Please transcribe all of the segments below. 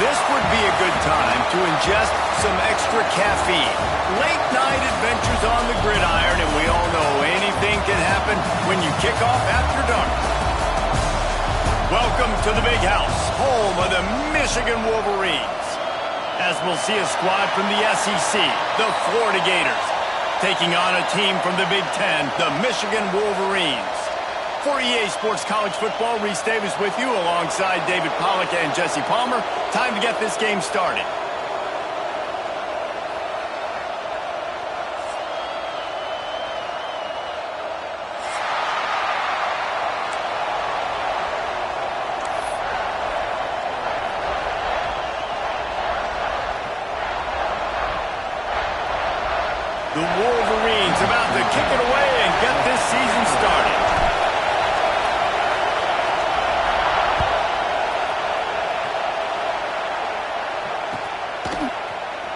This would be a good time to ingest some extra caffeine. Late night adventures on the gridiron, and we all know anything can happen when you kick off after dark. Welcome to the Big House, home of the Michigan Wolverines. As we'll see a squad from the SEC, the Florida Gators, taking on a team from the Big Ten, the Michigan Wolverines. For EA Sports College Football, Reese Davis with you alongside David Pollack and Jesse Palmer. Time to get this game started. The Wolverines about to kick it away and get this season started.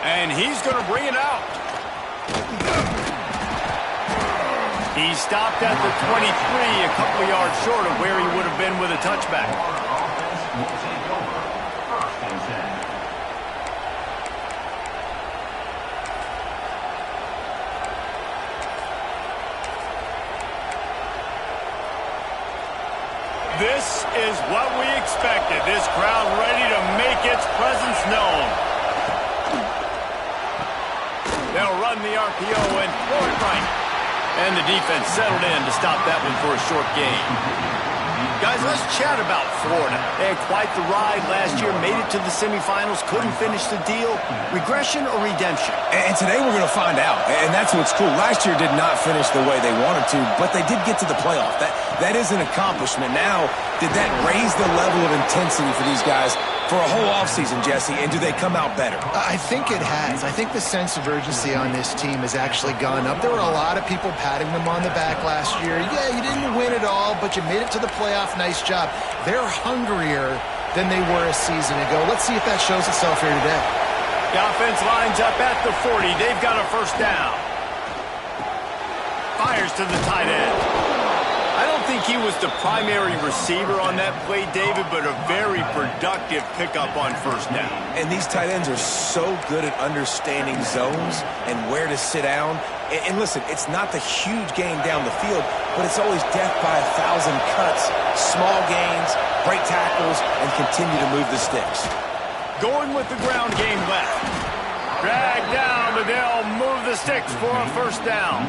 And he's going to bring it out. He stopped at the 23, a couple of yards short of where he would have been with a touchback. This is what we expected. This crowd ready to make its presence known. They'll run the RPO and throw it right. And the defense settled in to stop that one for a short gain. Guys, let's chat about Florida. They had quite the ride last year, made it to the semifinals, couldn't finish the deal. Regression or redemption? And today we're going to find out. And that's what's cool. Last year did not finish the way they wanted to, but they did get to the playoff. That is an accomplishment. Now, did that raise the level of intensity for these guys for a whole offseason, Jesse, and do they come out better? I think it has. I think the sense of urgency on this team has actually gone up. There were a lot of people patting them on the back last year. Yeah, you didn't win it all, but you made it to the playoff. Nice job. They're hungrier than they were a season ago. Let's see if that shows itself here today. The offense lines up at the 40. They've got a first down. Fires to the tight end. I don't think he was the primary receiver on that play, David, but a very productive pickup on first down. And these tight ends are so good at understanding zones and where to sit down. And listen, it's not the huge gain down the field, but it's always death by 1,000 cuts, small gains, break tackles, and continue to move the sticks. Going with the ground game left. Drag down, but they'll move the sticks for a first down.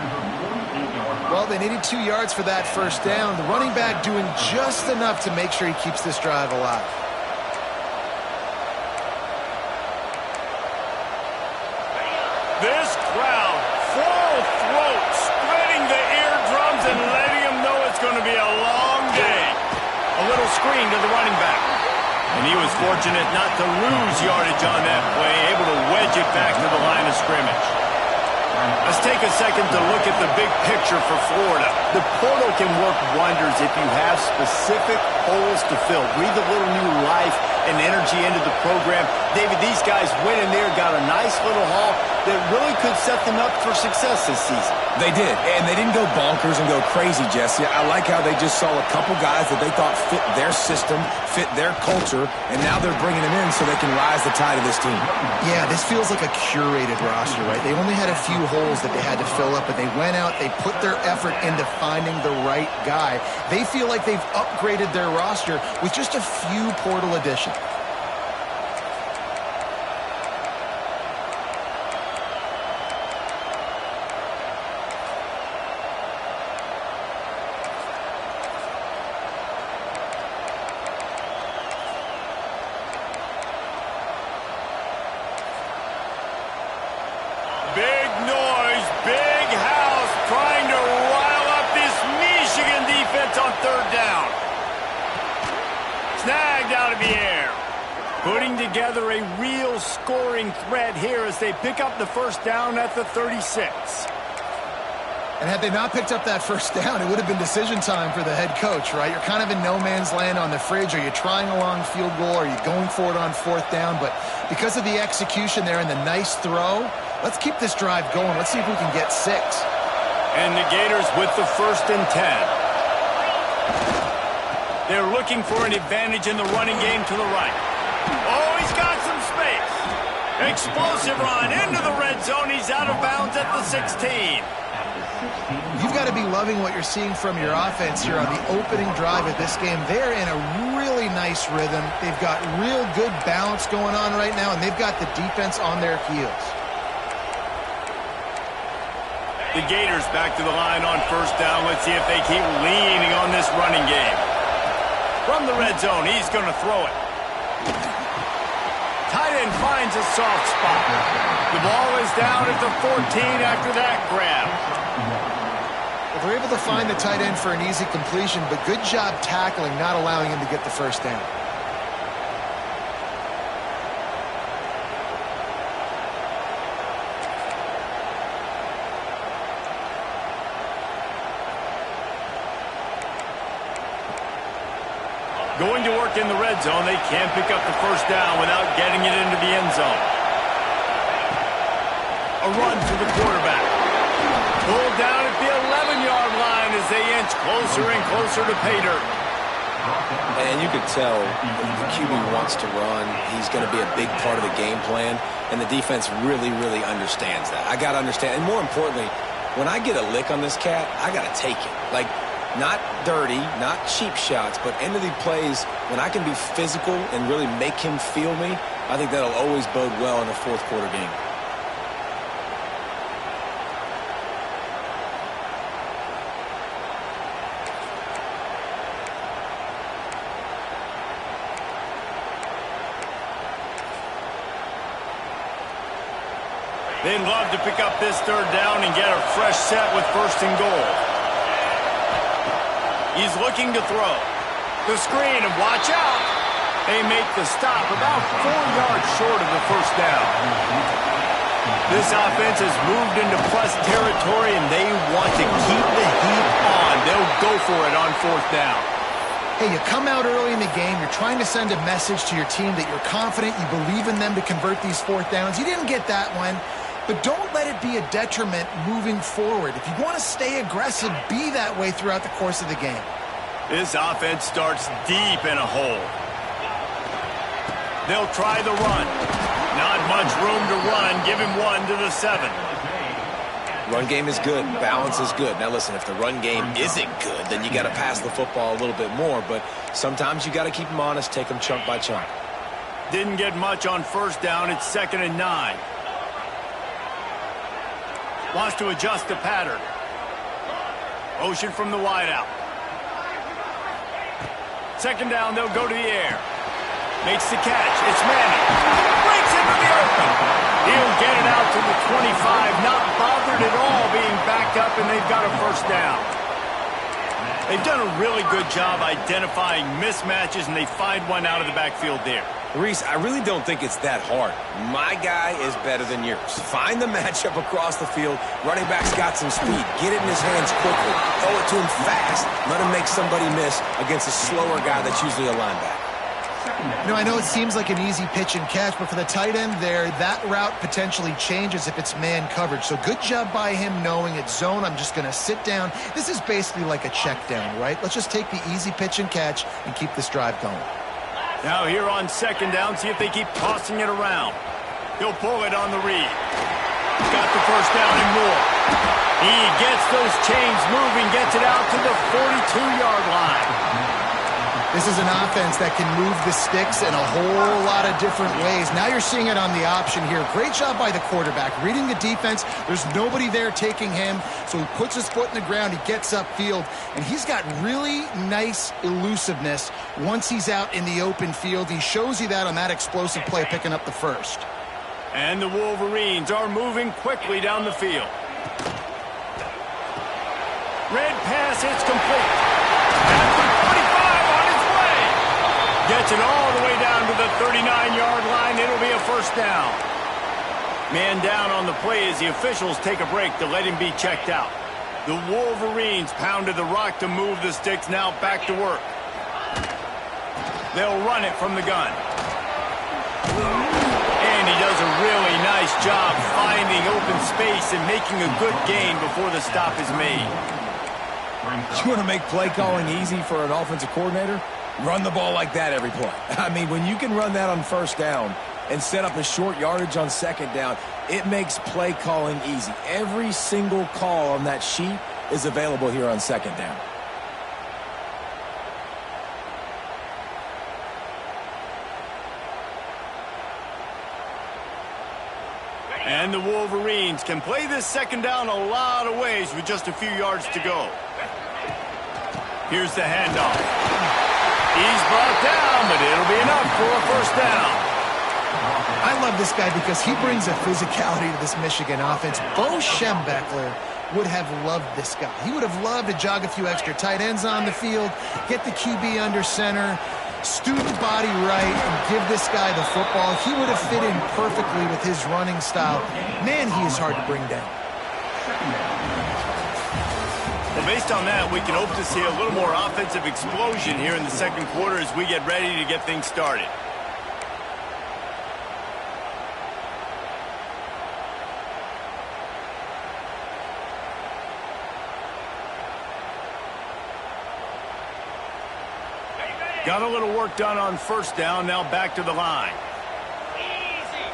Well, they needed 2 yards for that first down. The running back doing just enough to make sure he keeps this drive alive. This crowd, full throat, spreading the eardrums and letting them know it's going to be a long day. A little screen to the running back. And he was fortunate not to lose yardage on that play, able to wedge it back to the line of scrimmage. Let's take a second to look at the big picture for Florida. The portal can work wonders if you have specific holes to fill. Breathe a little new life and energy into the program. David, these guys went in there, got a nice little haul that really could set them up for success this season. They did, and they didn't go bonkers and go crazy, Jesse. I like how they just saw a couple guys that they thought fit their system, fit their culture, and now they're bringing them in so they can rise the tide of this team. Yeah, this feels like a curated roster, right? They only had a few holes that they had to fill up, but they went out, they put their effort into finding the right guy. They feel like they've upgraded their roster with just a few portal additions. Big noise, big house, trying to rile up this Michigan defense on third down. Snagged out of the air. Putting together a real scoring threat here as they pick up the first down at the 36. And had they not picked up that first down, it would have been decision time for the head coach, right? You're kind of in no man's land on the fridge. Are you trying a long field goal? Are you going for it on fourth down? But because of the execution there and the nice throw, let's keep this drive going. Let's see if we can get 6. And the Gators with the 1st and 10. They're looking for an advantage in the running game to the right. Oh, he's got some Explosive run into the red zone. He's out of bounds at the 16. You've got to be loving what you're seeing from your offense here on the opening drive of this game. They're in a really nice rhythm. They've got real good balance going on right now, and they've got the defense on their heels. The Gators back to the line on first down. Let's see if they keep leaning on this running game. From the red zone, he's going to throw it. Tight end finds a soft spot. The ball is down at the 14 after that grab. Well, they're able to find the tight end for an easy completion, but good job tackling, not allowing him to get the first down. Going to work in the red zone. They can't pick up the first down without getting it into the end zone. A run for the quarterback. Pulled down at the 11-yard line as they inch closer and closer to pay dirt. And you could tell the QB wants to run. He's going to be a big part of the game plan, and the defense really, really understands that. I got to understand, and more importantly, when I get a lick on this cat, I got to take it. Like, not dirty, not cheap shots, but end of the plays, when I can be physical and really make him feel me, I think that'll always bode well in a fourth quarter game. They'd love to pick up this third down and get a fresh set with first and goal. He's looking to throw. The screen, and watch out. They make the stop about 4 yards short of the first down. This offense has moved into plus territory, and they want to keep the heat on. They'll go for it on fourth down. Hey, you come out early in the game, you're trying to send a message to your team that you're confident, you believe in them to convert these fourth downs. You didn't get that one, but don't let it be a detriment moving forward. If you want to stay aggressive, be that way throughout the course of the game. This offense starts deep in a hole. They'll try the run. Not much room to run. Give him 1 to the 7. Run game is good. Balance is good. Now, listen, if the run game isn't good, then you got to pass the football a little bit more. But sometimes you got to keep them honest, take them chunk by chunk. Didn't get much on first down. It's 2nd and 9. Wants to adjust the pattern. Motion from the wideout. 2nd down, they'll go to the air. Makes the catch. It's Manning. Breaks into the open. He'll get it out to the 25. Not bothered at all being backed up, and they've got a first down. They've done a really good job identifying mismatches, and they find one out of the backfield there. Reese, I really don't think it's that hard. My guy is better than yours. Find the matchup across the field. Running back's got some speed. Get it in his hands quickly. Throw it to him fast. Let him make somebody miss against a slower guy that's usually a linebacker. You know, I know it seems like an easy pitch and catch, but for the tight end there, that route potentially changes if it's man coverage. So good job by him knowing it's zone. I'm just going to sit down. This is basically like a check down, right? Let's just take the easy pitch and catch and keep this drive going. Now here on 2nd down, see if they keep tossing it around. He'll pull it on the read. Got the first down and more. He gets those chains moving, gets it out to the 42-yard line. This is an offense that can move the sticks in a whole lot of different ways. Now you're seeing it on the option here. Great job by the quarterback. Reading the defense, there's nobody there taking him, so he puts his foot in the ground, he gets upfield, and he's got really nice elusiveness once he's out in the open field. He shows you that on that explosive play, picking up the first. And the Wolverines are moving quickly down the field. Red pass, it's complete. At the 25 on its way. Gets it all the way down to the 39-yard line. It'll be a first down. Man down on the play as the officials take a break to let him be checked out. The Wolverines pounded the rock to move the sticks. Now back to work. They'll run it from the gun. And he does a really nice job finding open space and making a good gain before the stop is made. You want to make play calling easy for an offensive coordinator? Run the ball like that every play. I mean, when you can run that on first down, and set up a short yardage on second down, it makes play calling easy. Every single call on that sheet is available here on second down. And the Wolverines can play this second down a lot of ways with just a few yards to go. Here's the handoff. He's brought down, but it'll be enough for a first down. I love this guy because he brings a physicality to this Michigan offense. Bo Schembechler would have loved this guy. He would have loved to jog a few extra tight ends on the field, get the QB under center, student body right, and give this guy the football. He would have fit in perfectly with his running style. Man, he is hard to bring down. Well, based on that, we can hope to see a little more offensive explosion here in the second quarter as we get ready to get things started. Got a little work done on first down, now back to the line. Easy.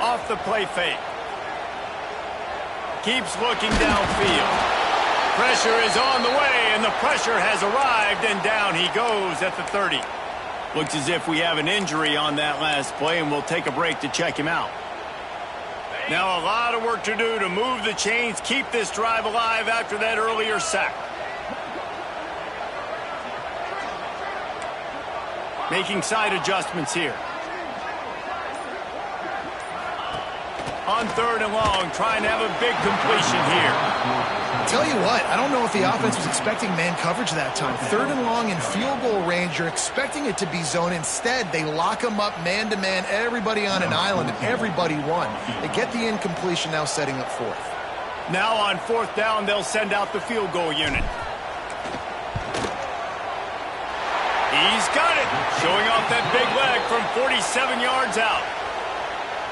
Off the play fake. Keeps looking downfield. Pressure is on the way, and the pressure has arrived, and down he goes at the 30. Looks as if we have an injury on that last play, and we'll take a break to check him out. Now a lot of work to do to move the chains, keep this drive alive after that earlier sack. Making side adjustments here. On third and long, trying to have a big completion here. Tell you what, I don't know if the offense was expecting man coverage that time. Third and long in field goal range, you're expecting it to be zone. Instead, they lock them up man-to-man, everybody on an island, and everybody won. They get the incompletion, now setting up fourth. Now on fourth down, they'll send out the field goal unit. He's got it, showing off that big leg from 47 yards out.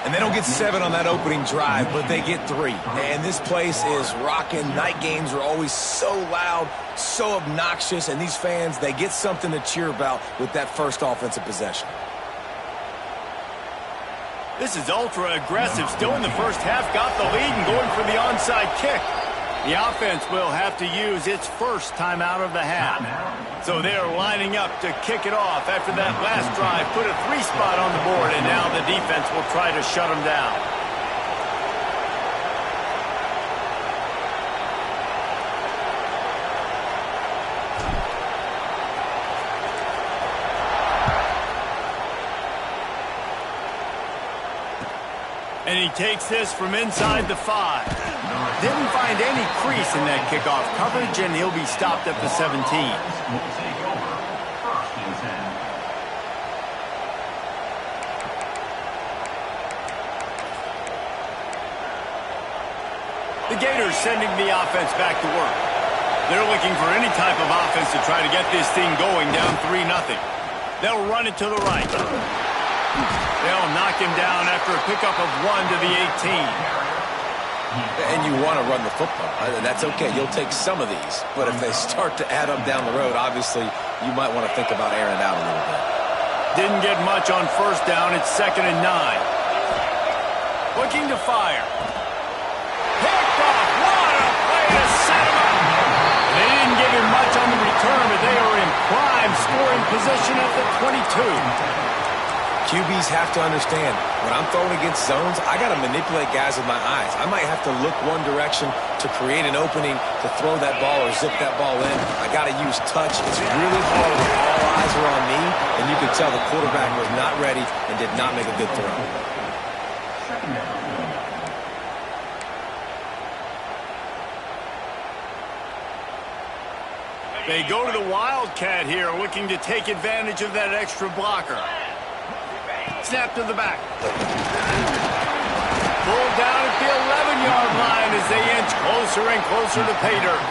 And they don't get 7 on that opening drive, but they get 3. And this place is rocking. Night games are always so loud, so obnoxious, and these fans, they get something to cheer about with that first offensive possession. This is ultra aggressive, still in the first half, got the lead and going for the onside kick. The offense will have to use its first time out of the half. So they're lining up to kick it off after that last drive. Put a 3 spot on the board, and now the defense will try to shut them down. And he takes this from inside the 5. Didn't find any crease in that kickoff coverage, and he'll be stopped at the 17. The Gators sending the offense back to work. They're looking for any type of offense to try to get this thing going, down 3-0. They'll run it to the right. They'll knock him down after a pickup of 1 to the 18. And you want to run the football. That's okay. You'll take some of these. But if they start to add up down the road, obviously, you might want to think about airing it out a little bit. Didn't get much on first down. It's 2nd and 9. Looking to fire. Picked off. What a play to set him up. They didn't give him much on the return, but they are in prime scoring position at the 22. QBs have to understand, when I'm throwing against zones, I got to manipulate guys with my eyes. I might have to look one direction to create an opening to throw that ball or zip that ball in. I got to use touch. It's really hard when all eyes are on me, and you can tell the quarterback was not ready and did not make a good throw. They go to the Wildcat here, looking to take advantage of that extra blocker. Snap to the back. Pulled down at the 11-yard line as they inch closer and closer to pay dirt.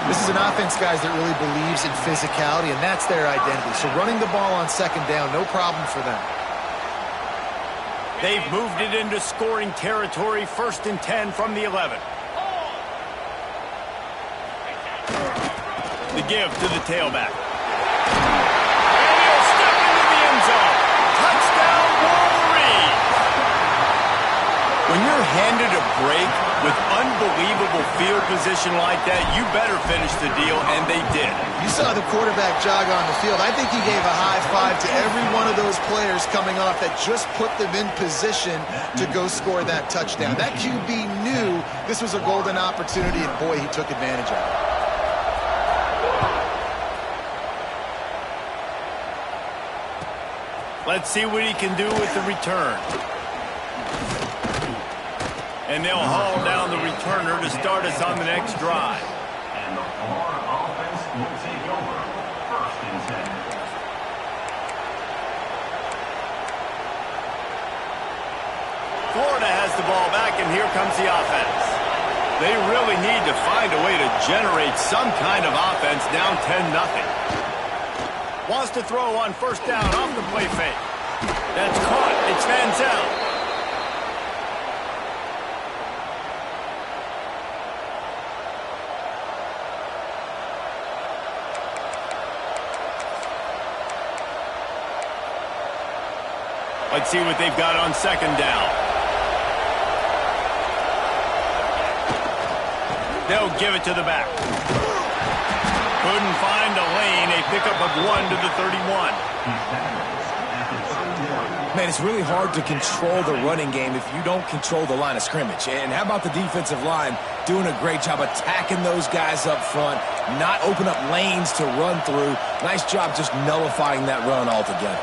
This is an offense, guys, that really believes in physicality, and that's their identity. So running the ball on second down, no problem for them. They've moved it into scoring territory, 1st and 10 from the 11. The give to the tailback. And he'll step into the end zone. Touchdown, handed a break with unbelievable field position like that, you better finish the deal, and they did. You saw the quarterback jog on the field. I think he gave a high five to every one of those players coming off that just put them in position to go score that touchdown. That QB knew this was a golden opportunity, and boy, he took advantage of it. Let's see what he can do with the return. And they'll haul down the returner to start us on the next drive. And the Florida offense will take over. 1st and 10. Florida has the ball back, and here comes the offense. They really need to find a way to generate some kind of offense down 10-0. Wants to throw on 1st down off the play fake. That's caught. It's Ncaa. Let's see what they've got on 2nd down. They'll give it to the back. Couldn't find a lane. A pickup of 1 to the 31. Man, it's really hard to control the running game if you don't control the line of scrimmage. And how about the defensive line doing a great job attacking those guys up front, not open up lanes to run through. Nice job just nullifying that run altogether.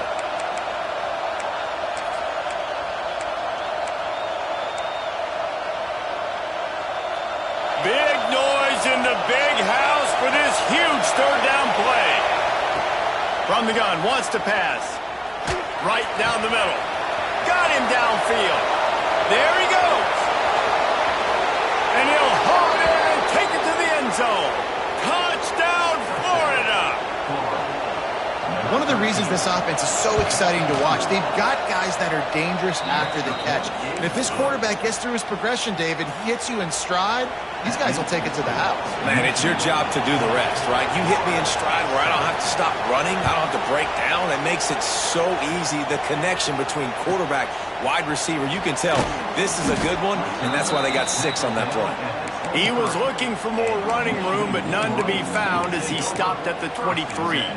Big noise in the big house for this huge 3rd down play. From the gun, wants to pass. Right down the middle. Got him downfield. There he goes. And he'll haul it in and take it to the end zone. Touchdown, Florida. One of the reasons this offense is so exciting to watch, they've got guys that are dangerous after the catch. And if this quarterback gets through his progression, David, he hits you in stride, these guys will take it to the house. Man, it's your job to do the rest, right? You hit me in stride where I don't have to stop running. I don't have to break down. It makes it so easy. The connection between quarterback, wide receiver, you can tell this is a good one, and that's why they got 6 on that play. He was looking for more running room, but none to be found as he stopped at the 23.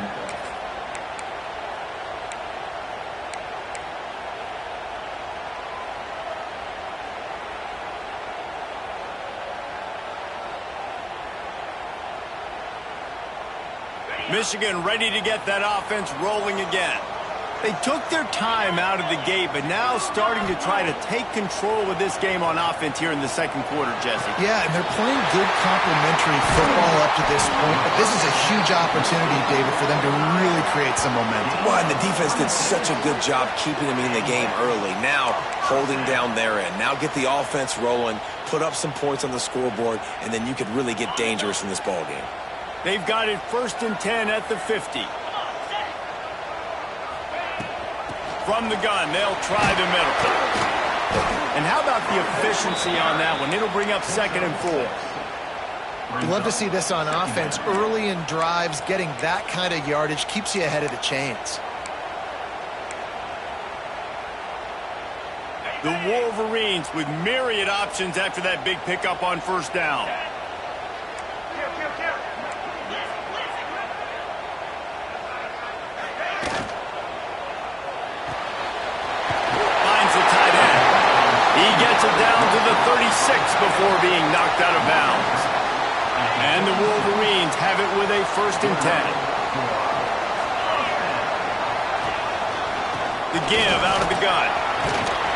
Michigan ready to get that offense rolling again. They took their time out of the gate, but now starting to try to take control of this game on offense here in the 2nd quarter, Jesse. Yeah, and they're playing good complementary football up to this point, but this is a huge opportunity, David, for them to really create some momentum. Well, and the defense did such a good job keeping them in the game early. Now, holding down their end. Now get the offense rolling, put up some points on the scoreboard, and then you could really get dangerous in this ball game. They've got it 1st and 10 at the 50. From the gun, they'll try the middle. And how about the efficiency on that one? It'll bring up 2nd and 4. You love to see this on offense. Early in drives, getting that kind of yardage keeps you ahead of the chains. The Wolverines with myriad options after that big pickup on 1st down. He gets it down to the 36 before being knocked out of bounds. And the Wolverines have it with a 1st and 10. The give out of the gun.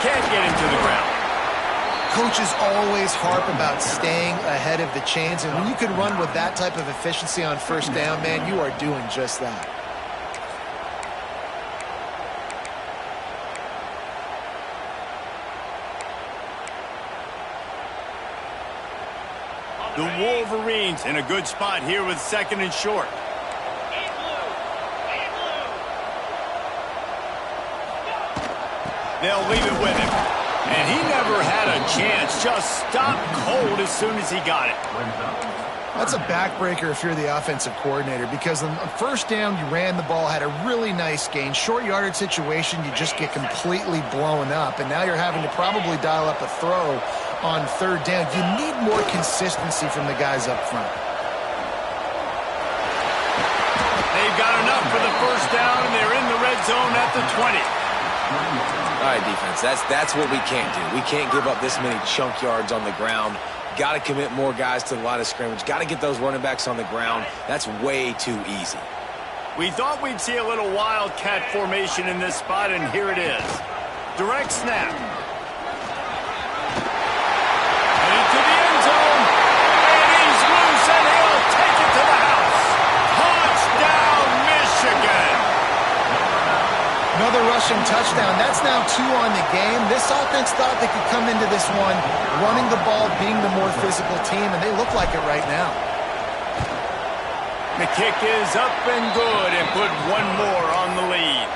Can't get him to the ground. Coaches always harp about staying ahead of the chains, and when you can run with that type of efficiency on 1st down, man, you are doing just that. The Wolverines in a good spot here with 2nd and short. They'll leave it with him. And he never had a chance. Just stopped cold as soon as he got it. That's a backbreaker if you're the offensive coordinator, because on first down, you ran the ball, had a really nice gain. Short yardage situation, you just get completely blown up, and now you're having to probably dial up a throw on third down. You need more consistency from the guys up front. They've got enough for the first down, and they're in the red zone at the 20. All right, defense, that's what we can't do. We can't give up this many chunk yards on the ground. Got to commit more guys to the line of scrimmage. Got to get those running backs on the ground. That's way too easy. We thought we'd see a little wildcat formation in this spot, and here it is. Direct snap. Into the end zone. And he's loose, and he'll take it to the house. Touchdown, Michigan. Another rushing touchdown. That's now 2 on the game. This offense thought they could come into this one running the ball, being the more physical team, and they look like it right now. The kick is up and good, and put one more on the lead.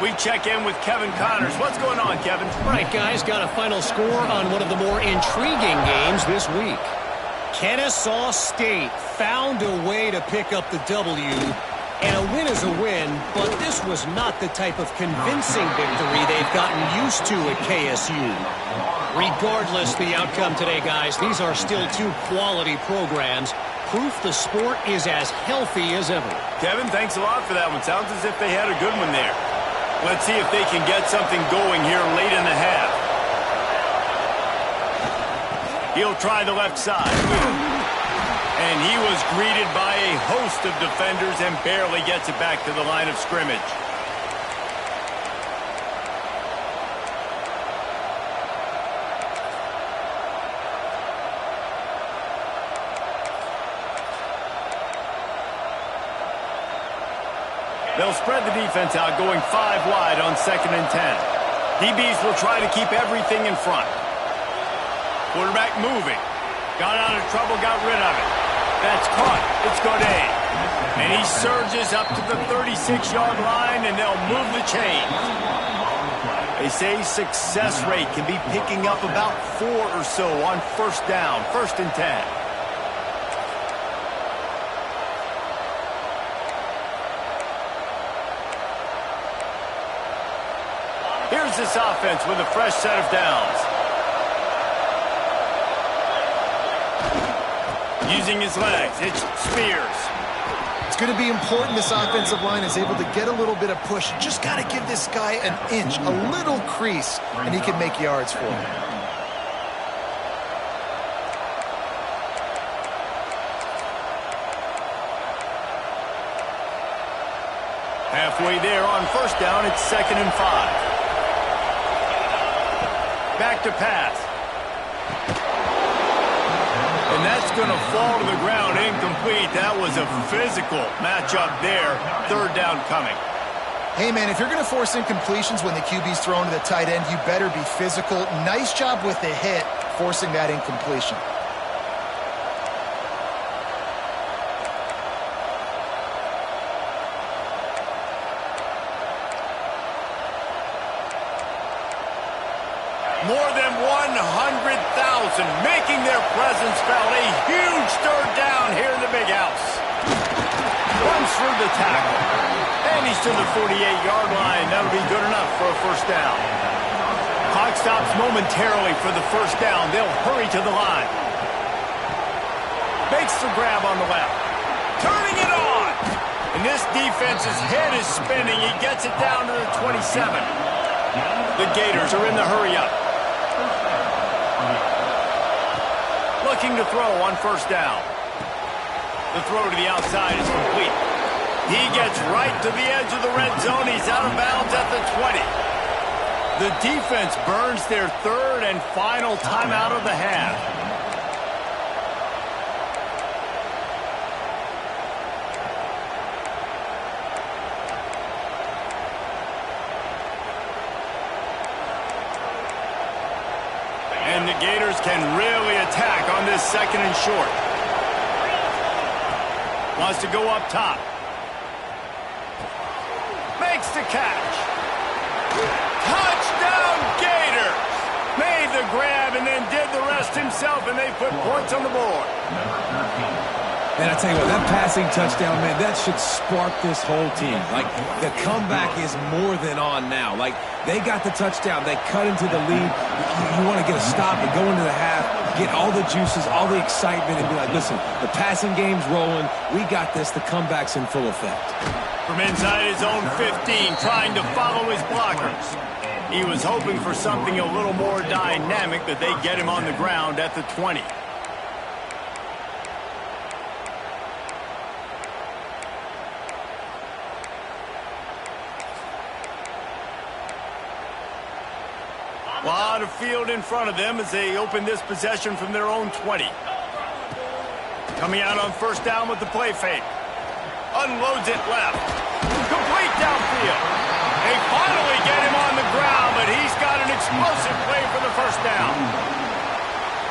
We check in with Kevin Connors. What's going on, Kevin? Right, guys, got a final score on one of the more intriguing games this week. Kennesaw State found a way to pick up the W. And a win is a win, but this was not the type of convincing victory they've gotten used to at KSU. Regardless the outcome today, guys, these are still 2 quality programs. Proof the sport is as healthy as ever. Kevin, thanks a lot for that one. Sounds as if they had a good one there. Let's see if they can get something going here late in the half. He'll try the left side. And he was greeted by a host of defenders and barely gets it back to the line of scrimmage. They'll spread the defense out, going 5 wide on 2nd and 10. DBs will try to keep everything in front. Quarterback moving. Got out of trouble, got rid of it. That's caught. It's Godet. And he surges up to the 36-yard line, and they'll move the chains. They say success rate can be picking up about 4 or so on first down, 1st and 10. Here's this offense with a fresh set of downs. Using his legs, it's Spears. It's going to be important this offensive line is able to get a little bit of push. You just got to give this guy an inch, a little crease, and he can make yards for him. Halfway there on first down, it's 2nd and 5. Back to pass. And that's going to fall to the ground, incomplete. That was a physical matchup there. 3rd down coming. Hey, man, if you're going to force incompletions when the QB's thrown to the tight end, you better be physical. Nice job with the hit, forcing that incompletion. More than 100,000 making their presence felt. A huge 3rd down here in the big house. Runs through the tackle. And he's to the 48-yard line. That'll be good enough for a first down. Clock stops momentarily for the first down. They'll hurry to the line. Makes the grab on the left. Turning it on. And this defense's head is spinning. He gets it down to the 27. The Gators are in the hurry-up. Looking to throw on first down. The throw to the outside is complete. He gets right to the edge of the red zone. He's out of bounds at the 20. The defense burns their 3rd and final timeout of the half. And the Gators can really attack on this 2nd and short. Wants to go up top. Makes the catch. Touchdown Gators! Made the grab and then did the rest pushed himself, and they put points on the board. And I tell you what, that passing touchdown, man, that should spark this whole team. Like, the comeback is more than on now. Like, they got the touchdown. They cut into the lead. You want to get a stop and go into the half, get all the juices, all the excitement, and be like, listen, the passing game's rolling. We got this. The comeback's in full effect. From inside his own 15, trying to follow his blockers. He was hoping for something a little more dynamic, that they get him on the ground at the 20. A lot of field in front of them as they open this possession from their own 20. Coming out on first down with the play fake. Unloads it left. Complete downfield. They finally get him on the ground, but he's got an explosive play for the first down.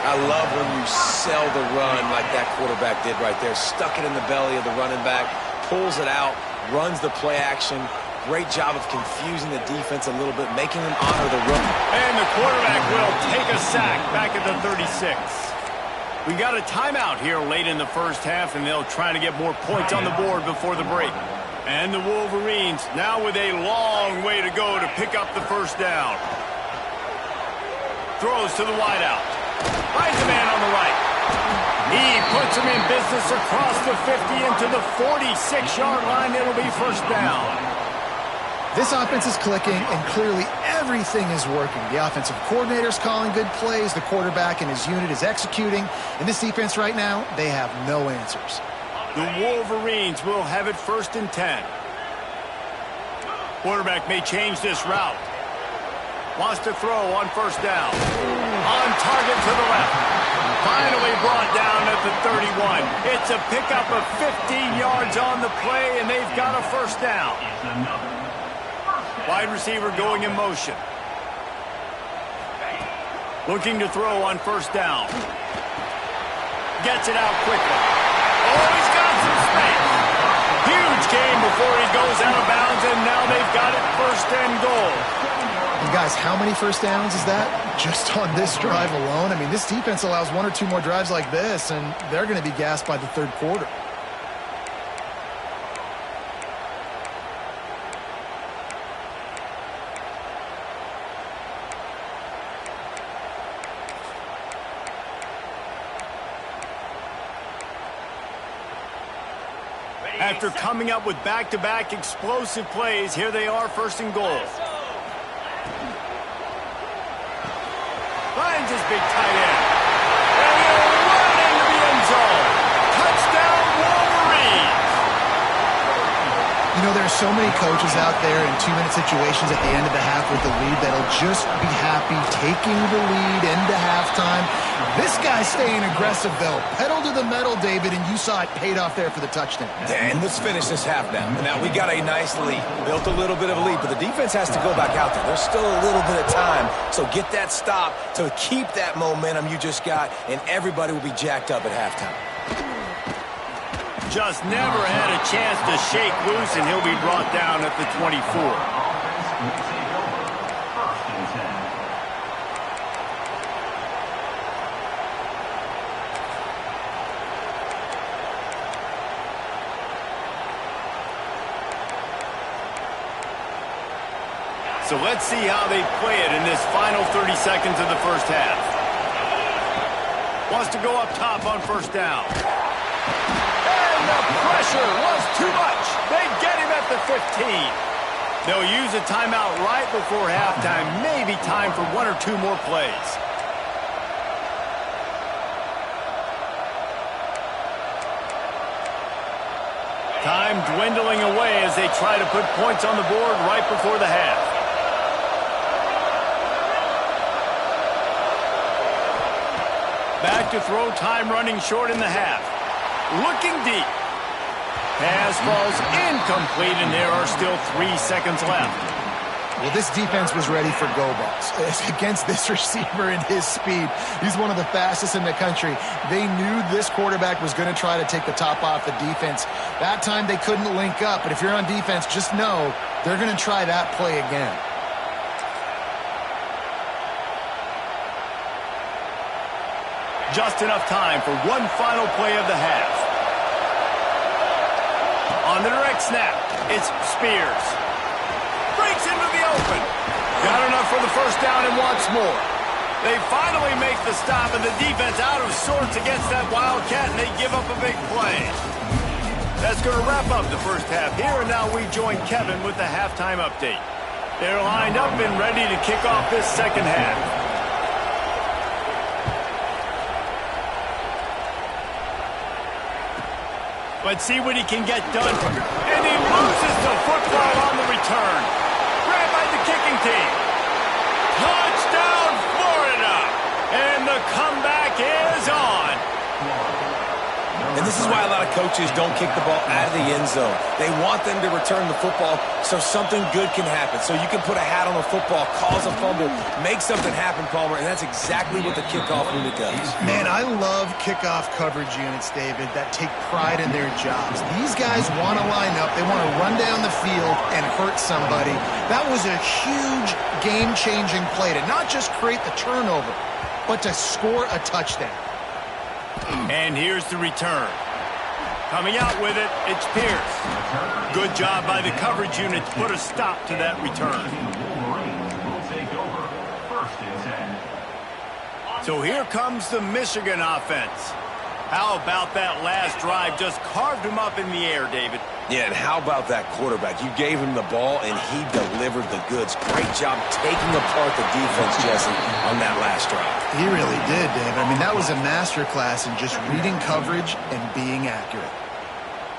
I love when you sell the run like that quarterback did right there. Stuck it in the belly of the running back, pulls it out, runs the play action. Great job of confusing the defense a little bit, making them honor the run. And the quarterback will take a sack back at the 36. We got a timeout here late in the first half, and they'll try to get more points on the board before the break. And the Wolverines now with a long way to go to pick up the first down. Throws to the wideout. Finds a man on the right. He puts him in business across the 50 into the 46-yard line. It'll be first down. This offense is clicking, and clearly everything is working. The offensive coordinator's calling good plays. The quarterback and his unit is executing. In this defense right now, they have no answers. The Wolverines will have it first and 10. Quarterback may change this route. Wants to throw on first down. On target to the left. Finally brought down at the 31. It's a pickup of 15 yards on the play, and they've got a first down. Wide receiver going in motion. Looking to throw on first down. Gets it out quickly. Oh, he's got some space. Huge gain before he goes out of bounds, and now they've got it first and goal. And guys, how many first downs is that? Just on this drive alone? I mean, this defense allows one or two more drives like this, and they're going to be gassed by the third quarter. After coming up with back-to-back explosive plays, here they are first and goal. Finds his big tight end. And he'll run into the end zone. Touchdown, Wolverines! You know, there are so many coaches out there in two-minute situations at the end of the half with the lead that'll just be happy taking the lead into halftime. This guy's staying aggressive, though. Pedal to the metal, David, and you saw it paid off there for the touchdown. And let's finish this half now. Now, we got a nice lead. Built a little bit of a lead, but the defense has to go back out there. There's still a little bit of time, so get that stop to keep that momentum you just got, and everybody will be jacked up at halftime. Just never had a chance to shake loose, and he'll be brought down at the 24. So let's see how they play it in this final 30 seconds of the first half. Wants to go up top on first down. And the pressure was too much. They get him at the 15. They'll use a timeout right before halftime. Maybe time for one or two more plays. Time dwindling away as they try to put points on the board right before the half. Back to throw, time running short in the half. Looking deep. Pass falls incomplete, and there are still 3 seconds left. Well, this defense was ready for go balls. Against this receiver and his speed, he's one of the fastest in the country. They knew this quarterback was going to try to take the top off the defense. That time they couldn't link up, but if you're on defense, just know they're going to try that play again. Just enough time for one final play of the half. On the direct snap, it's Spears. Breaks into the open. Got enough for the first down and wants more. They finally make the stop, and the defense out of sorts against that Wildcat, and they give up a big play. That's going to wrap up the first half here, and now we join Kevin with the halftime update. They're lined up and ready to kick off this second half. Let's see what he can get done. And he loses the football on the return. Grabbed by the kicking team. Touchdown, Florida! And the comeback is on. And this is why a lot of coaches don't kick the ball out of the end zone. They want them to return the football so something good can happen. So you can put a hat on the football, cause a fumble, make something happen, Palmer, and that's exactly what the kickoff unit does. Man, I love kickoff coverage units, David, that take pride in their jobs. These guys want to line up. They want to run down the field and hurt somebody. That was a huge game-changing play to not just create the turnover, but to score a touchdown. And here's the return. Coming out with it, it's Pierce. Good job by the coverage unit to put a stop to that return. So here comes the Michigan offense. How about that last drive? Just carved him up in the air, David. Yeah, and how about that quarterback? You gave him the ball, and he delivered the goods. Great job taking apart the defense, Jesse, on that last drive. He really did, David. I mean, that was a masterclass in just reading coverage and being accurate.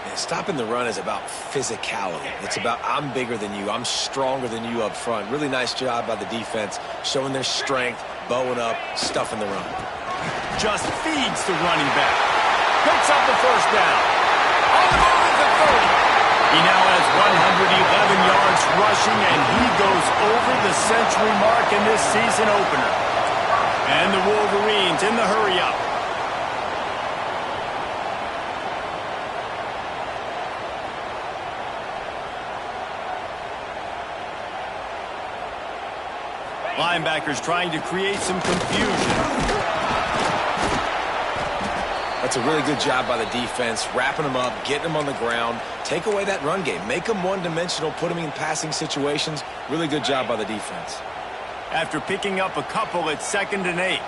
And stopping the run is about physicality. It's about I'm bigger than you. I'm stronger than you up front. Really nice job by the defense, showing their strength, bowing up, stuffing the run. Just feeds the running back. Picks up the first down. On the move at the 30. He now has 111 yards rushing, and he goes over the century mark in this season opener. And the Wolverines in the hurry-up. Linebackers trying to create some confusion. That's a really good job by the defense, wrapping them up, getting them on the ground. Take away that run game. Make them one-dimensional, put them in passing situations. Really good job by the defense. After picking up a couple at 2nd and 8.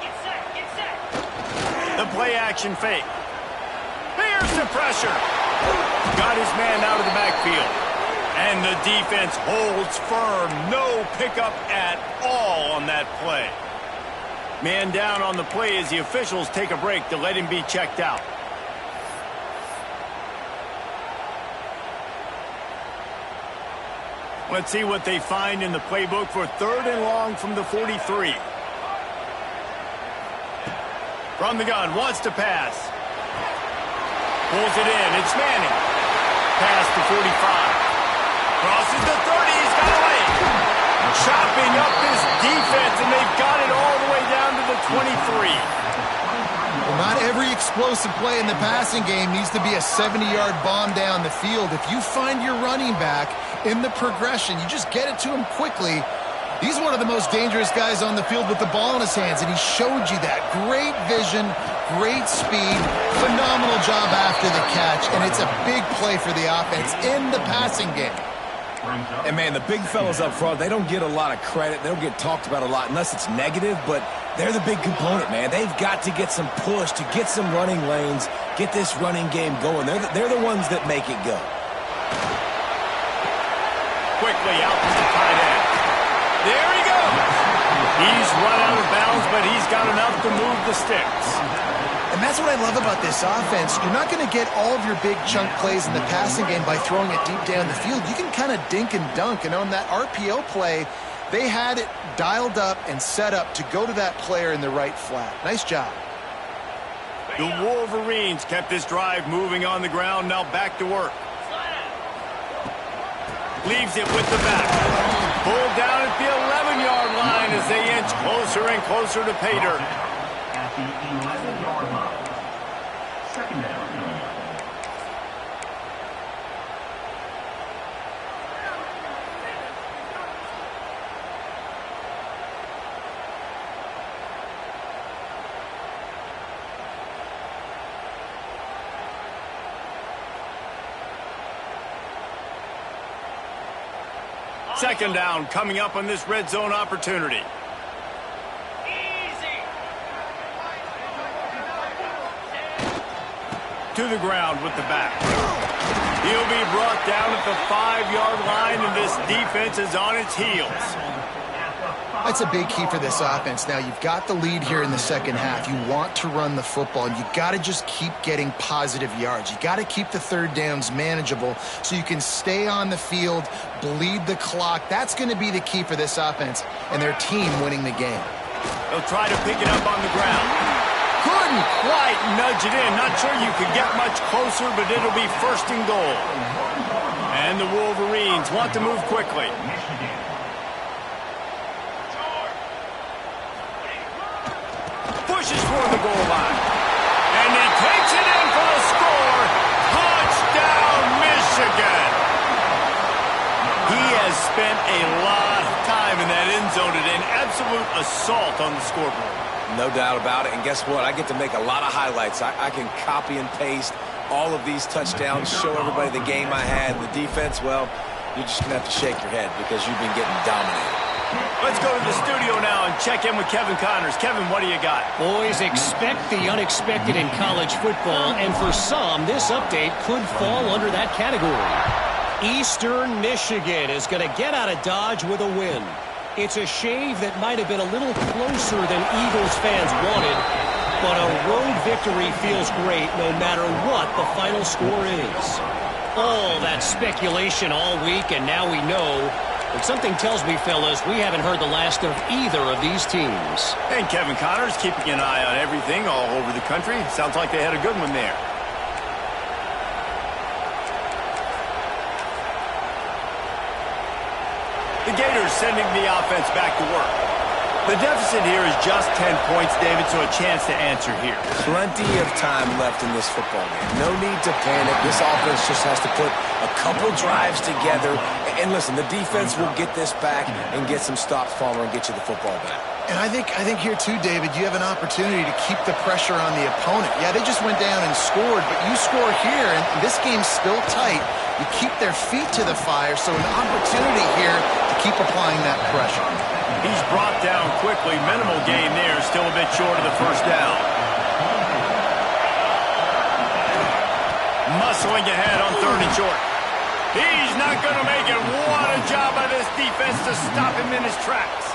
Get set. The play-action fake. Here's the pressure. Got his man out of the backfield. And the defense holds firm. No pickup at all on that play. Man down on the play as the officials take a break to let him be checked out. Let's see what they find in the playbook for 3rd and long from the 43. From the gun, wants to pass. Pulls it in, it's Manning. Pass to 45. Crosses the 30, he's got a lane. Chopping up this defense, and they've got it all the way down to the 23. Well, not every explosive play in the passing game needs to be a 70-yard bomb down the field. If you find your running back in the progression, you just get it to him quickly. He's one of the most dangerous guys on the field with the ball in his hands, and he showed you that. Great vision, great speed, phenomenal job after the catch, and it's a big play for the offense in the passing game. And, man, the big fellas up front, they don't get a lot of credit. They don't get talked about a lot unless it's negative, but they're the big component, man. They've got to get some push, to get some running lanes, get this running game going. They're the ones that make it go. Quickly out to the tight end. There he goes. He's run out of bounds, but he's got enough to move the sticks. And that's what I love about this offense. You're not going to get all of your big chunk plays in the passing game by throwing it deep down the field. You can kind of dink and dunk. And on that RPO play, they had it dialed up and set up to go to that player in the right flat. Nice job. The Wolverines kept this drive moving on the ground. Now back to work. Leaves it with the back. Pulled down at the 11-yard line as they inch closer and closer to pay dirt. At the 11-yard line. 2nd down. Second down coming up on this red zone opportunity. Easy. To the ground with the back. He'll be brought down at the 5-yard line, and this defense is on its heels. That's a big key for this offense. Now, you've got the lead here in the second half. You want to run the football, and you got to just keep getting positive yards. You got to keep the third downs manageable so you can stay on the field, bleed the clock. That's going to be the key for this offense and their team winning the game. They'll try to pick it up on the ground. Couldn't quite nudge it in. Not sure you could get much closer, but it'll be first and goal. And the Wolverines want to move quickly. Pushes for the goal line. And he takes it in for the score. Touchdown, Michigan. He has spent a lot of time in that end zone and an absolute assault on the scoreboard. No doubt about it. And guess what? I get to make a lot of highlights. I can copy and paste all of these touchdowns, show everybody the game I had. The defense, well, you're just going to have to shake your head because you've been getting dominated. Let's go to the studio now and check in with Kevin Connors. Kevin, what do you got? Boys, expect the unexpected in college football, and for some, this update could fall under that category. Eastern Michigan is going to get out of Dodge with a win. It's a shave that might have been a little closer than Eagles fans wanted, but a road victory feels great no matter what the final score is. All that speculation all week, and now we know. But something tells me, fellas, we haven't heard the last of either of these teams. And Kevin Connors keeping an eye on everything all over the country. Sounds like they had a good one there. The Gators sending the offense back to work. The deficit here is just 10 points, David, so a chance to answer here. Plenty of time left in this football game. No need to panic. This offense just has to put a couple drives together. And listen, the defense will get this back and get some stops, Palmer, and get you the football back. And I think here, too, David, you have an opportunity to keep the pressure on the opponent. Yeah, they just went down and scored, but you score here, and this game's still tight. You keep their feet to the fire, so an opportunity here to keep applying that pressure. He's brought down quickly. Minimal gain there. Still a bit short of the first down. Muscling ahead on third and short. He's not going to make it. What a job by this defense to stop him in his tracks.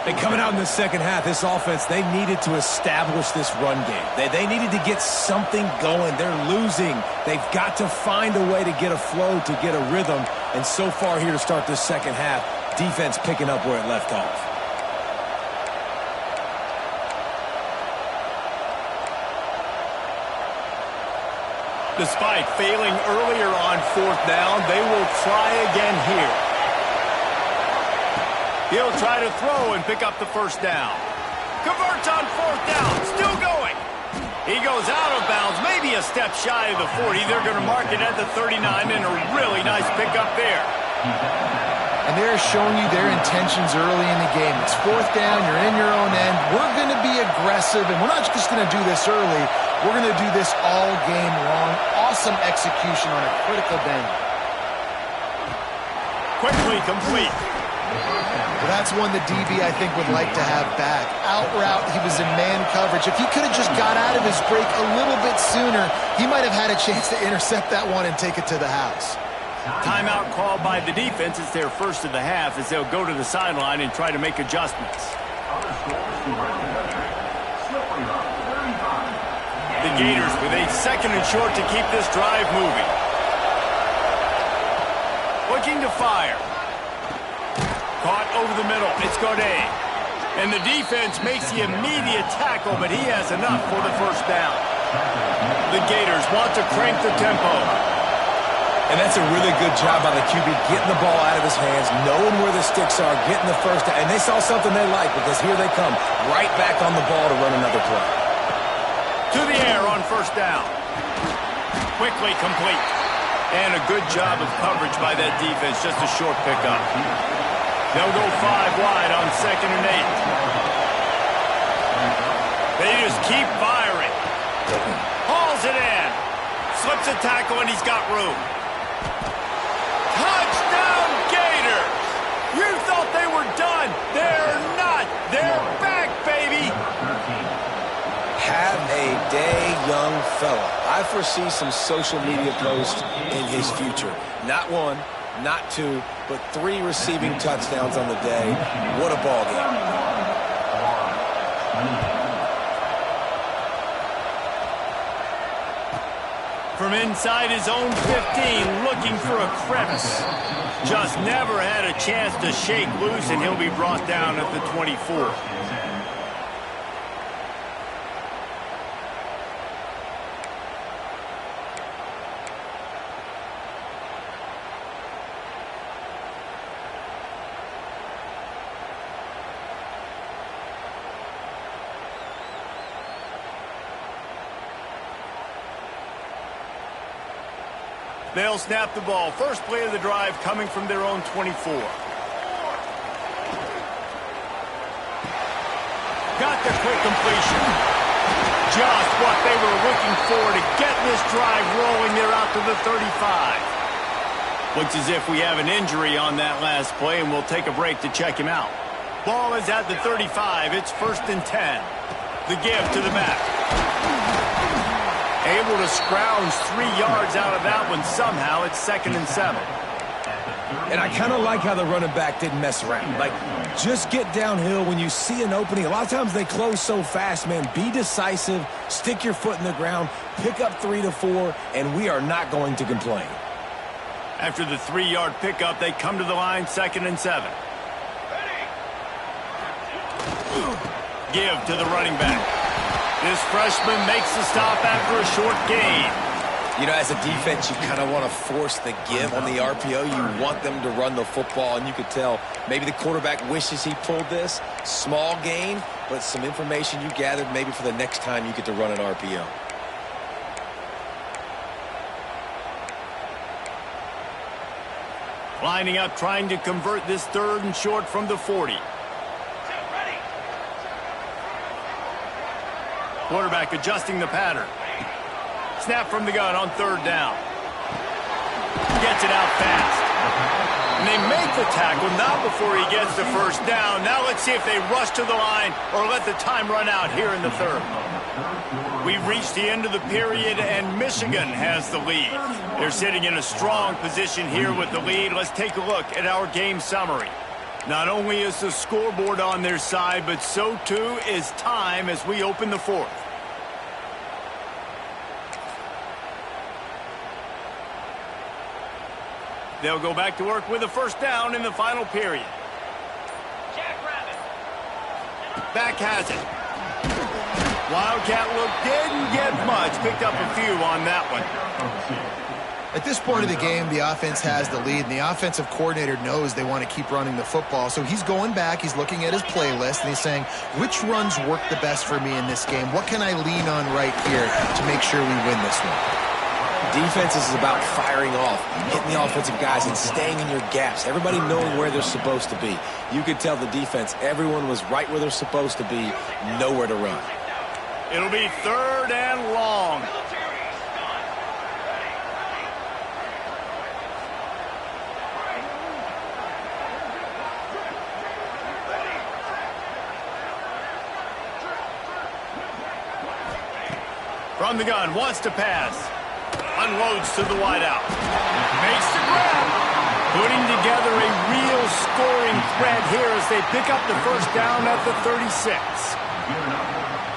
And coming out in the second half, this offense, they needed to establish this run game. They needed to get something going. They're losing. They've got to find a way to get a flow, to get a rhythm. And so far here to start this second half, defense picking up where it left off. Despite failing earlier on fourth down, they will try again here. He'll try to throw and pick up the first down. Converts on fourth down, still going. He goes out of bounds, maybe a step shy of the 40. They're going to mark it at the 39, and a really nice pickup there. And they're showing you their intentions early in the game. It's fourth down, you're in your own end. We're going to be aggressive, and we're not just going to do this early. We're going to do this all game long. Awesome execution on a critical down. Quickly complete. Well, that's one the DB, I think, would like to have back. Out route, he was in man coverage. If he could have just got out of his break a little bit sooner, he might have had a chance to intercept that one and take it to the house. Timeout called by the defense. It's their first of the half as they'll go to the sideline and try to make adjustments. The Gators with a second and short to keep this drive moving. Looking to fire. Caught over the middle. It's Godet. And the defense makes the immediate tackle, but he has enough for the first down. The Gators want to crank the tempo. And that's a really good job by the QB, getting the ball out of his hands, knowing where the sticks are, getting the first down. And they saw something they like because here they come, right back on the ball to run another play. To the air on first down. Quickly complete. And a good job of coverage by that defense, just a short pickup. They'll go 5 wide on 2nd and 8. They just keep firing. Hauls it in. Slips a tackle, and he's got room. Touchdown, Gators! You thought they were done. They're not. They're back, baby. Have a day, young fella. I foresee some social media posts in his future. Not one, not two, but 3 receiving touchdowns on the day. What a ball game. From inside his own 15, looking for a crevice. Just never had a chance to shake loose, and he'll be brought down at the 24. They'll snap the ball. First play of the drive coming from their own 24. Got the quick completion. Just what they were looking for to get this drive rolling. They're out to the 35. Looks as if we have an injury on that last play, and we'll take a break to check him out. Ball is at the 35. It's 1st and 10. The give to the back. Able to scrounge 3 yards out of that one somehow. It's 2nd and 7. And I kind of like how the running back didn't mess around. Like, just get downhill when you see an opening. A lot of times they close so fast, man. Be decisive, stick your foot in the ground, pick up 3 to 4, and we are not going to complain. After the 3-yard pickup, they come to the line, 2nd and 7. Give to the running back. This freshman makes the stop after a short gain. You know, as a defense, you kind of want to force the give on the RPO. You want them to run the football, and you could tell maybe the quarterback wishes he pulled this. Small gain, but some information you gathered maybe for the next time you get to run an RPO. Lining up, trying to convert this 3rd and short from the 40. Quarterback adjusting the pattern. Snap from the gun on 3rd down. Gets it out fast. And they make the tackle, not before he gets the 1st down. Now let's see if they rush to the line or let the time run out here in the 3rd. We've reached the end of the period, and Michigan has the lead. They're sitting in a strong position here with the lead. Let's take a look at our game summary. Not only is the scoreboard on their side, but so too is time as we open the 4th. They'll go back to work with a 1st down in the final period. Back has it. Wildcat look didn't get much. Picked up a few on that one. At this point of the game, the offense has the lead, and the offensive coordinator knows they want to keep running the football. So he's going back, he's looking at his playlist, and he's saying, which runs work the best for me in this game? What can I lean on right here to make sure we win this one? Defense is about firing off, hitting the offensive guys, and staying in your gaps. Everybody knowing where they're supposed to be. You could tell the defense, everyone was right where they're supposed to be, nowhere to run. It'll be 3rd and long. From the gun, wants to pass. Unloads to the wideout. Makes the grab. Putting together a real scoring threat here as they pick up the 1st down at the 36.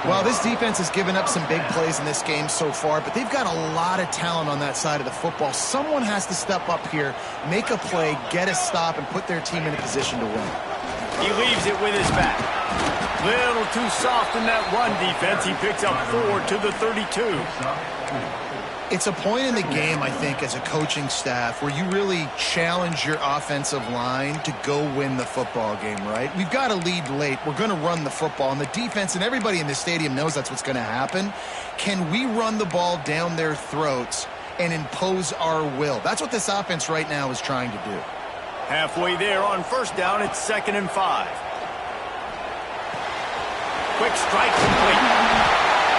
Well, this defense has given up some big plays in this game so far, but they've got a lot of talent on that side of the football. Someone has to step up here, make a play, get a stop, and put their team in a position to win. He leaves it with his back. Little too soft in that run defense. He picks up 4 to the 32. It's a point in the game, I think, as a coaching staff where you really challenge your offensive line to go win the football game, right? We've got a lead late. We're going to run the football. And the defense and everybody in the stadium knows that's what's going to happen. Can we run the ball down their throats and impose our will? That's what this offense right now is trying to do. Halfway there on 1st down, it's 2nd and 5. Quick strike complete.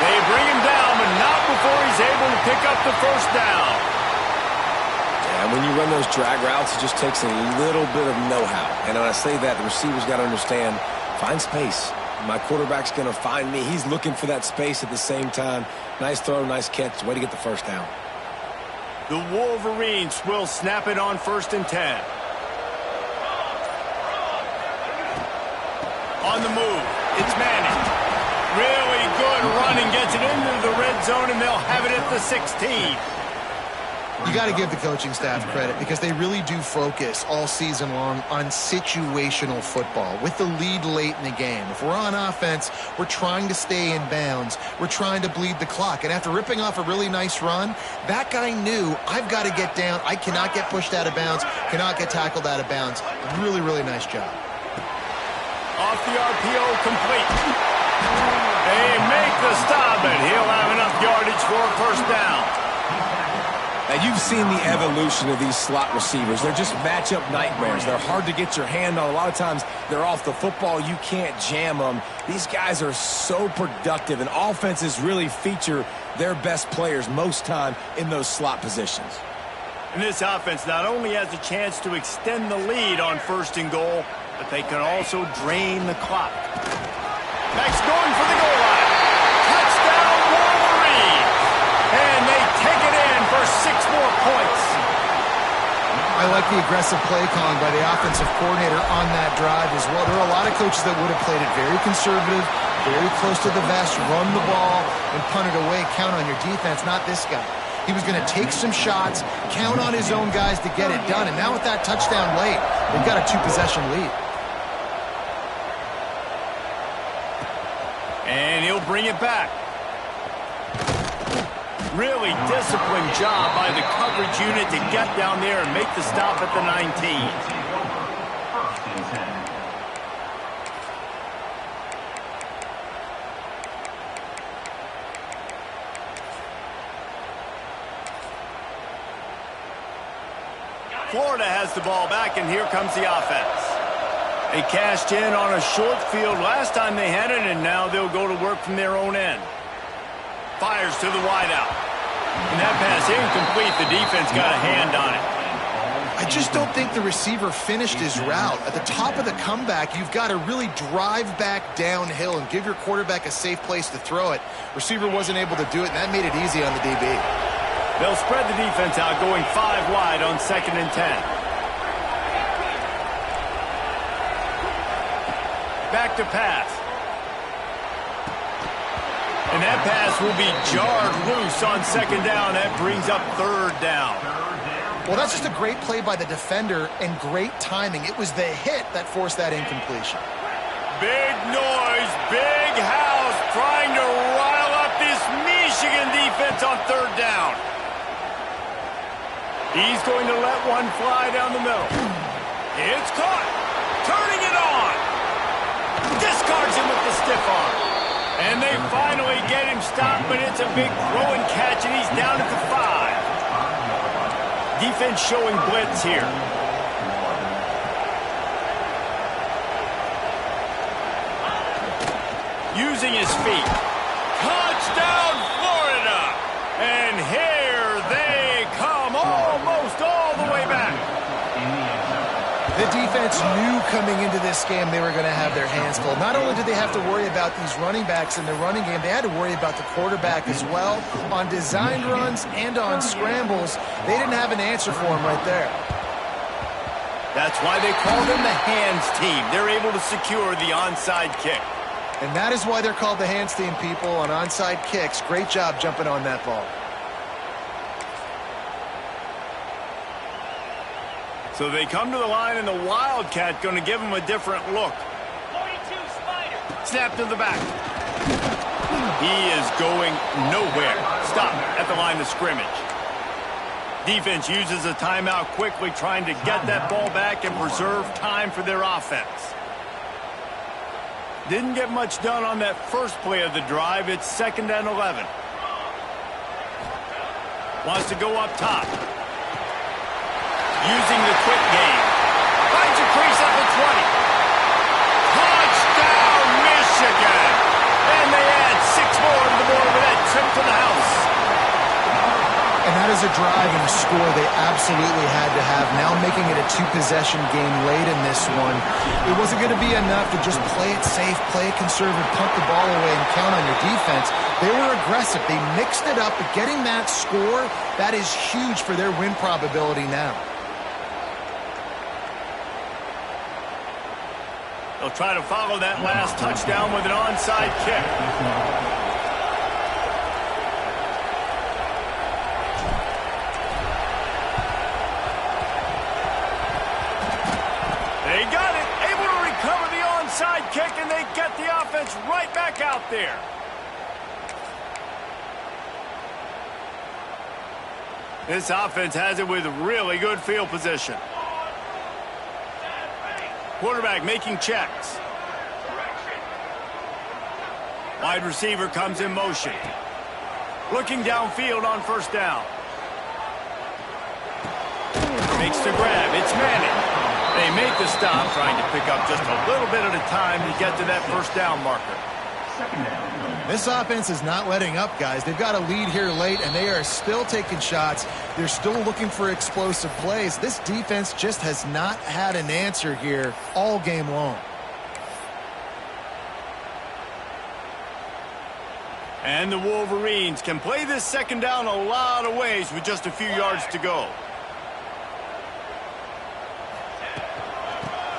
They bring him down, but not before he's able to pick up the 1st down. And when you run those drag routes, it just takes a little bit of know-how. And when I say that, the receiver's got to understand, find space. My quarterback's going to find me. He's looking for that space at the same time. Nice throw, nice catch. Way to get the first down. The Wolverines will snap it on 1st and 10. On the move, it's Manning. Really good running, gets it into the red zone, and they'll have it at the 16. You got to give the coaching staff credit because they really do focus all season long on situational football with the lead late in the game. If we're on offense, we're trying to stay in bounds. We're trying to bleed the clock. And after ripping off a really nice run, that guy knew, I've got to get down. I cannot get pushed out of bounds, cannot get tackled out of bounds. Really, really nice job. Off the RPO, complete. They make the stop, and he'll have enough yardage for a first down. Now, you've seen the evolution of these slot receivers. They're just matchup nightmares. They're hard to get your hand on. A lot of times, they're off the football. You can't jam them. These guys are so productive, and offenses really feature their best players most time in those slot positions. And this offense not only has a chance to extend the lead on 1st and goal, but they can also drain the clock. Max going for the goal line. Touchdown, Wolverine! And they take it in for 6 more points. I like the aggressive play calling by the offensive coordinator on that drive as well. There are a lot of coaches that would have played it very conservative, very close to the vest, run the ball, and punt it away. Count on your defense, not this guy. He was going to take some shots, count on his own guys to get it done. And now with that touchdown late, they've got a 2-possession lead. And he'll bring it back. Really disciplined job by the coverage unit to get down there and make the stop at the 19. Florida has the ball back, and here comes the offense. They cashed in on a short field last time they had it, and now they'll go to work from their own end. Fires to the wideout. And that pass incomplete. The defense got a hand on it. I just don't think the receiver finished his route. At the top of the comeback, you've got to really drive back downhill and give your quarterback a safe place to throw it. Receiver wasn't able to do it, and that made it easy on the DB. They'll spread the defense out, going 5 wide on 2nd and 10. Back to pass. And that pass will be jarred loose on 2nd down. That brings up 3rd down. Well, that's just a great play by the defender and great timing. It was the hit that forced that incompletion. Big noise, big house, trying to rile up this Michigan defense on 3rd down. He's going to let one fly down the middle. It's caught. Turning it on. Discards him with the stiff arm. And they finally get him stopped, but it's a big throw and catch, and he's down at the 5. Defense showing blitz here. Using his feet. Touchdown, Florida! And here they come, almost all the way back. The defense knew coming into this game they were going to have their hands full. Not only did they have to worry about these running backs in the running game, they had to worry about the quarterback as well. On designed runs and on scrambles, they didn't have an answer for him right there. That's why they call them the hands team. They're able to secure the onside kick. And that is why they're called the hands team, people, on onside kicks. Great job jumping on that ball. So they come to the line, and the Wildcat going to give them a different look. 42 Spider. Snap to the back. He is going nowhere. Stop at the line of scrimmage. Defense uses a timeout quickly, trying to get that ball back and preserve time for their offense. Didn't get much done on that first play of the drive. It's 2nd and 11. Wants to go up top. Using the quick game. Finds a crease at the 20. Touchdown, Michigan! And they add 6 more to the board with that trip to the house. And that is was a drive and a score they absolutely had to have. Now making it a two-possession game late in this one. It wasn't going to be enough to just play it safe, play it conservative, punt the ball away, and count on your defense. They were aggressive. They mixed it up, but getting that score, that is huge for their win probability now. They'll try to follow that last touchdown with an onside kick. They got it, able to recover the onside kick, and they get the offense right back out there. This offense has it with really good field position. Quarterback making checks. Wide receiver comes in motion. Looking downfield on first down. Makes the grab. It's Manning. They make the stop, trying to pick up just a little bit at a time to get to that first down marker. This offense is not letting up, guys. They've got a lead here late, and they are still taking shots. They're still looking for explosive plays. This defense just has not had an answer here all game long. And the Wolverines can play this second down a lot of ways with just a few yards to go.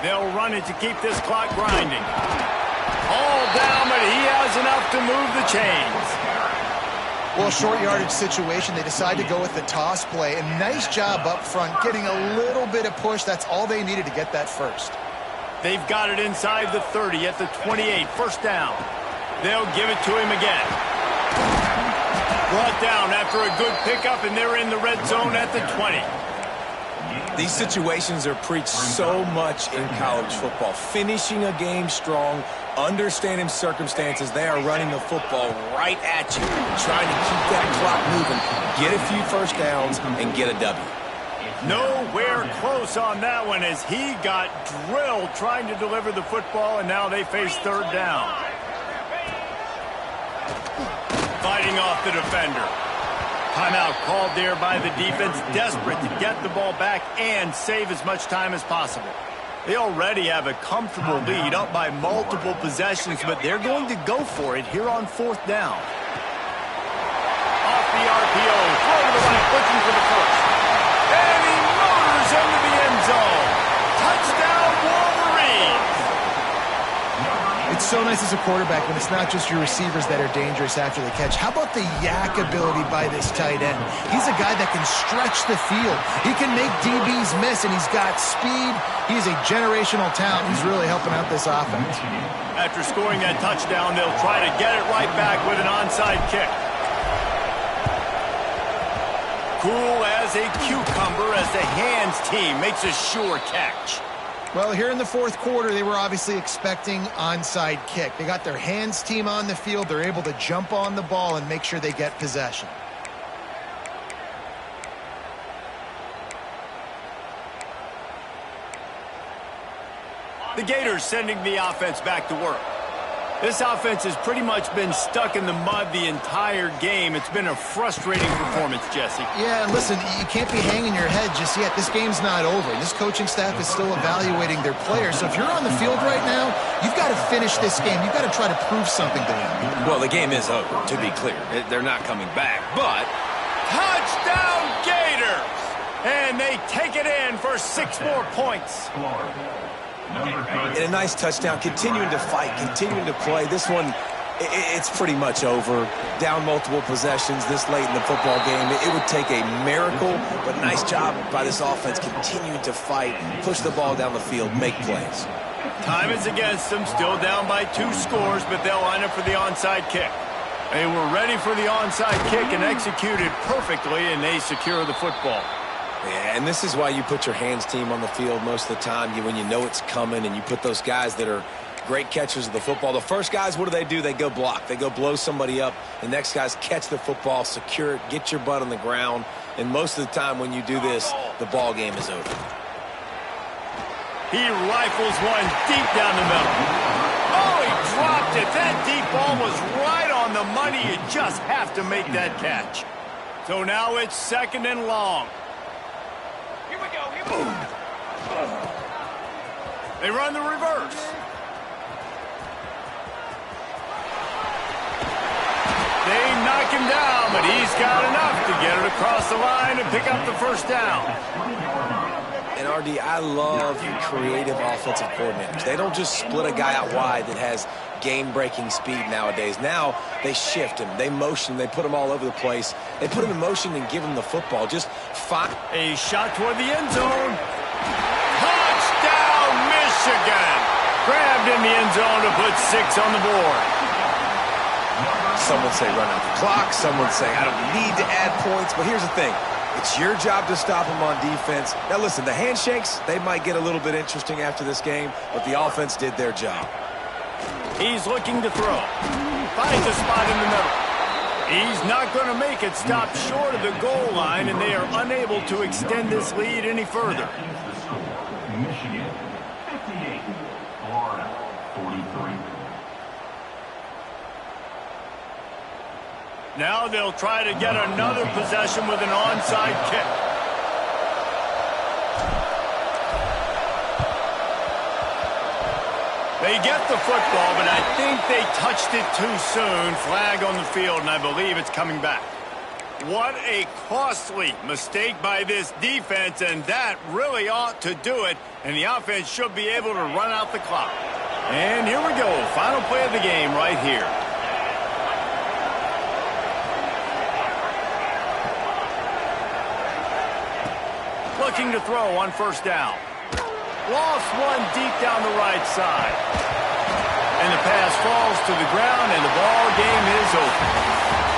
They'll run it to keep this clock grinding. All down, but he has enough to move the chains. Well, short yardage situation, they decide to go with the toss play. And nice job up front, getting a little bit of push. That's all they needed to get that first. They've got it inside the 30 at the 28, first down. They'll give it to him again. Brought down after a good pickup, and they're in the red zone at the 20. These situations are preached so much in college football. Finishing a game strong, understanding circumstances. They are running the football right at you, trying to keep that clock moving, get a few first downs, and get a W. Nowhere close on that one as he got drilled trying to deliver the football, and now they face third down. Fighting off the defender. Timeout called there by the defense, desperate to get the ball back and save as much time as possible. They already have a comfortable lead, up by multiple possessions, but they're going to go for it here on fourth down. Off the RPO, throw to the right, looking for the first. And he motors into the end zone. Touchdown, Wolverines! It's so nice as a quarterback when it's not just your receivers that are dangerous after the catch. How about the yak ability by this tight end? He's a guy that can stretch the field. He can make DBs miss, and he's got speed. He's a generational talent. He's really helping out this offense. After scoring that touchdown, they'll try to get it right back with an onside kick. Cool as a cucumber as the hands team makes a sure catch. Well, here in the fourth quarter, they were obviously expecting onside kick. They got their hands team on the field. They're able to jump on the ball and make sure they get possession. The Gators sending the offense back to work. This offense has pretty much been stuck in the mud the entire game. It's been a frustrating performance, Jesse. Yeah, and listen, you can't be hanging your head just yet. This game's not over. This coaching staff is still evaluating their players. So if you're on the field right now, you've got to finish this game. You've got to try to prove something to them. Well, the game is over, to be clear. They're not coming back, but... Touchdown, Gators! And they take it in for 6 more points. And a nice touchdown, continuing to fight, continuing to play. This one, it's pretty much over. Down multiple possessions this late in the football game. It would take a miracle, but nice job by this offense continuing to fight, push the ball down the field, make plays. Time is against them, still down by 2 scores, but they'll line up for the onside kick. They were ready for the onside kick and executed perfectly, and they secure the football. Yeah, and this is why you put your hands team on the field most of the time, when you know it's coming, and you put those guys that are great catchers of the football. The first guys, what do? They go block. They go blow somebody up. The next guys catch the football, secure it, get your butt on the ground. And most of the time when you do this, the ball game is over. He rifles one deep down the middle. Oh, he dropped it. That deep ball was right on the money. You just have to make that catch. So now it's 2nd and long. Here we go. Here we go. They run the reverse. They knock him down, but he's got enough to get it across the line and pick up the first down. And RD, I love creative offensive coordinators. They don't just split a guy out wide that has game-breaking speed nowadays. Now they shift him, they motion, they put him all over the place. They put him in motion and give him the football. Just find a shot toward the end zone. Touchdown, Michigan! Grabbed in the end zone to put 6 on the board. Some would say run out the clock. Some would say I don't need to add points. But here's the thing. It's your job to stop them on defense. Now, listen, the handshakes, they might get a little bit interesting after this game, but the offense did their job. He's looking to throw. Finds a spot in the middle. He's not going to make it. Stop short of the goal line, and they are unable to extend this lead any further. Michigan 58, Florida 43. Now they'll try to get another possession with an onside kick. They get the football, but I think they touched it too soon. Flag on the field, and I believe it's coming back. What a costly mistake by this defense, and that really ought to do it. And the offense should be able to run out the clock. And here we go. Final play of the game right here. Looking to throw on first down. Lost one deep down the right side. And the pass falls to the ground, and the ball game is over.